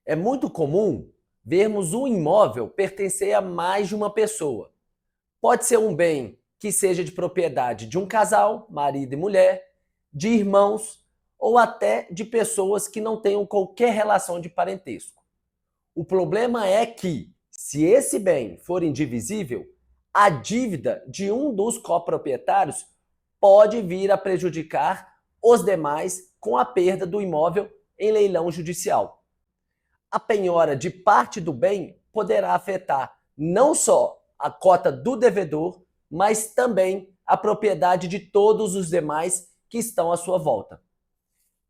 É muito comum vermos um imóvel pertencer a mais de uma pessoa. Pode ser um bem que seja de propriedade de um casal, marido e mulher, de irmãos ou até de pessoas que não tenham qualquer relação de parentesco. O problema é que, se esse bem for indivisível, a dívida de um dos coproprietários pode vir a prejudicar os demais com a perda do imóvel em leilão judicial. A penhora de parte do bem poderá afetar não só a cota do devedor, mas também a propriedade de todos os demais que estão à sua volta.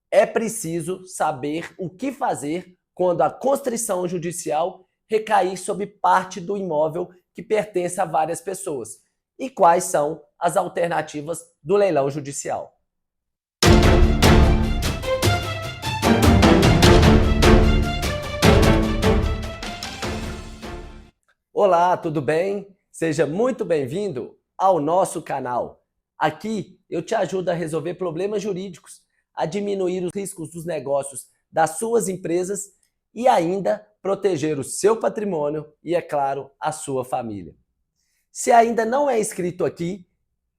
É preciso saber o que fazer quando a constrição judicial recair sobre parte do imóvel que pertence a várias pessoas e quais são as alternativas do leilão judicial. Olá, tudo bem? Seja muito bem-vindo ao nosso canal. Aqui eu te ajudo a resolver problemas jurídicos, a diminuir os riscos dos negócios das suas empresas e ainda proteger o seu patrimônio e, é claro, a sua família. Se ainda não é inscrito aqui,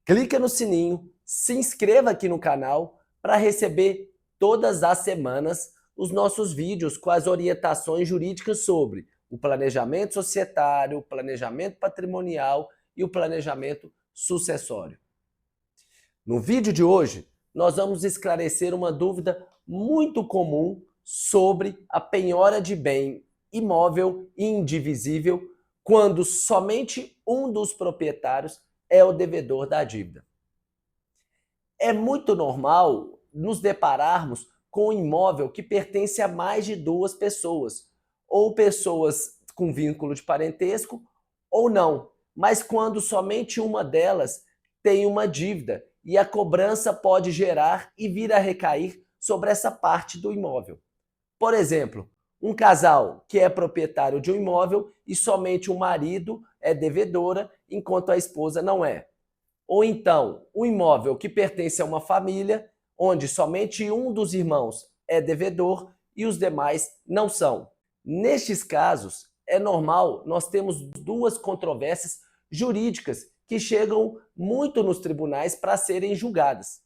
clica no sininho, se inscreva aqui no canal para receber todas as semanas os nossos vídeos com as orientações jurídicas sobre o planejamento societário, o planejamento patrimonial e o planejamento sucessório. No vídeo de hoje, nós vamos esclarecer uma dúvida muito comum sobre a penhora de bem imóvel e indivisível quando somente um dos proprietários é o devedor da dívida. É muito normal nos depararmos com um imóvel que pertence a mais de duas pessoas, ou pessoas com vínculo de parentesco, ou não, mas quando somente uma delas tem uma dívida e a cobrança pode gerar e vir a recair sobre essa parte do imóvel. Por exemplo, um casal que é proprietário de um imóvel e somente o marido é devedora, enquanto a esposa não é. Ou então, um imóvel que pertence a uma família, onde somente um dos irmãos é devedor e os demais não são. Nestes casos, é normal nós temos duas controvérsias jurídicas que chegam muito nos tribunais para serem julgadas.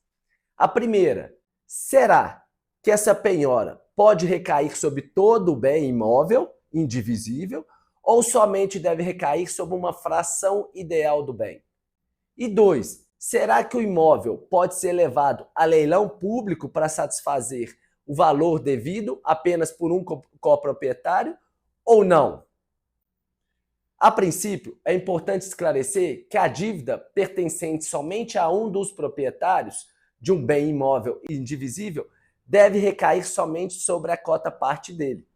A primeira, será que essa penhora pode recair sobre todo o bem imóvel, indivisível, ou somente deve recair sobre uma fração ideal do bem? E dois, será que o imóvel pode ser levado a leilão público para satisfazer o valor devido apenas por um coproprietário ou não? A princípio, é importante esclarecer que a dívida pertencente somente a um dos proprietários de um bem imóvel indivisível deve recair somente sobre a cota parte dele.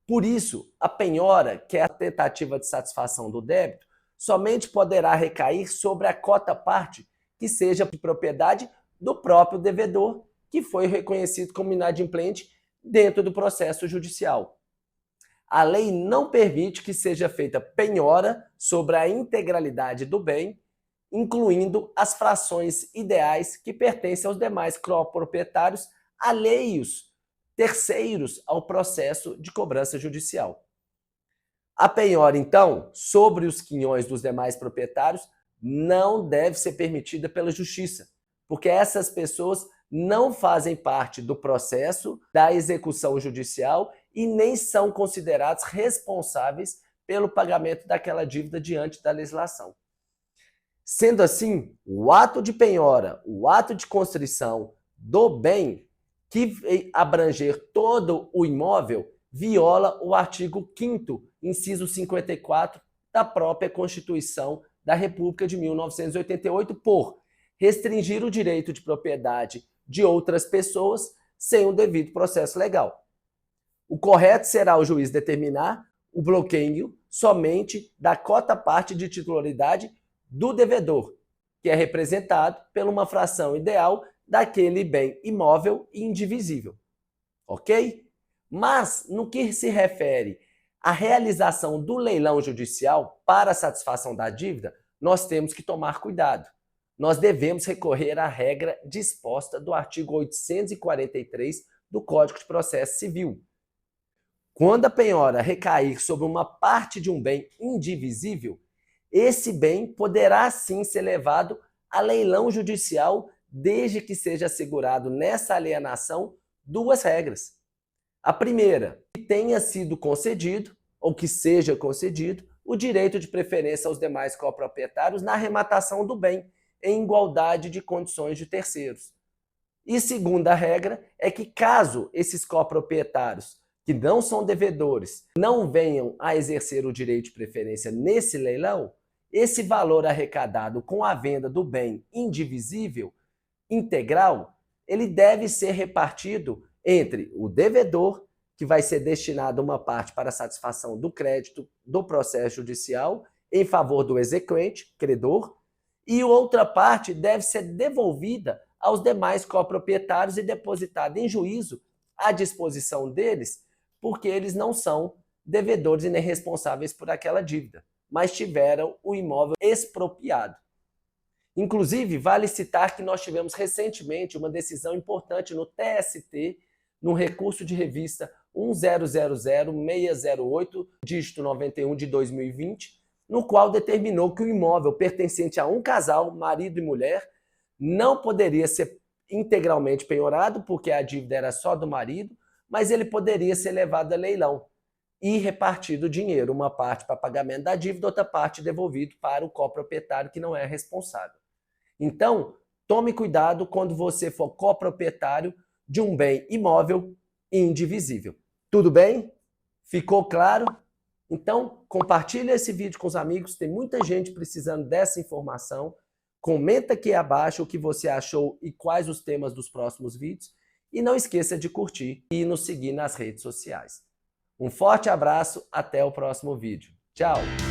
Por isso, a penhora, que é a tentativa de satisfação do débito, somente poderá recair sobre a cota parte que seja de propriedade do próprio devedor, que foi reconhecido como inadimplente dentro do processo judicial. A lei não permite que seja feita penhora sobre a integralidade do bem, incluindo as frações ideais que pertencem aos demais coproprietários alheios, terceiros ao processo de cobrança judicial. A penhora, então, sobre os quinhões dos demais proprietários não deve ser permitida pela justiça, porque essas pessoas não fazem parte do processo da execução judicial e nem são considerados responsáveis pelo pagamento daquela dívida diante da legislação. Sendo assim, o ato de penhora, o ato de constrição do bem, que abranger todo o imóvel, viola o artigo 5º, inciso 54 da própria Constituição da República de 1988, por restringir o direito de propriedade de outras pessoas sem o devido processo legal. O correto será o juiz determinar o bloqueio somente da cota parte de titularidade do devedor, que é representado por uma fração ideal daquele bem imóvel e indivisível. Ok? Mas, no que se refere à realização do leilão judicial para a satisfação da dívida, nós temos que tomar cuidado. Nós devemos recorrer à regra disposta do artigo 843 do Código de Processo Civil. Quando a penhora recair sobre uma parte de um bem indivisível, esse bem poderá sim ser levado a leilão judicial, desde que seja assegurado nessa alienação duas regras. A primeira, que tenha sido concedido, ou que seja concedido, o direito de preferência aos demais coproprietários na arrematação do bem, em igualdade de condições de terceiros. E segunda regra é que, caso esses coproprietários que não são devedores não venham a exercer o direito de preferência nesse leilão, esse valor arrecadado com a venda do bem indivisível integral, ele deve ser repartido entre o devedor, que vai ser destinado uma parte para a satisfação do crédito do processo judicial em favor do exequente, credor, e outra parte deve ser devolvida aos demais coproprietários e depositada em juízo à disposição deles, porque eles não são devedores e nem responsáveis por aquela dívida, mas tiveram o imóvel expropriado. Inclusive, vale citar que nós tivemos recentemente uma decisão importante no TST, no recurso de revista 1000608, dígito 91 de 2020, no qual determinou que o imóvel pertencente a um casal, marido e mulher, não poderia ser integralmente penhorado, porque a dívida era só do marido, mas ele poderia ser levado a leilão e repartido o dinheiro, uma parte para pagamento da dívida, outra parte devolvido para o coproprietário que não é responsável. Então, tome cuidado quando você for coproprietário de um bem imóvel indivisível. Tudo bem? Ficou claro? Então, compartilhe esse vídeo com os amigos, tem muita gente precisando dessa informação. Comenta aqui abaixo o que você achou e quais os temas dos próximos vídeos. E não esqueça de curtir e nos seguir nas redes sociais. Um forte abraço, até o próximo vídeo. Tchau!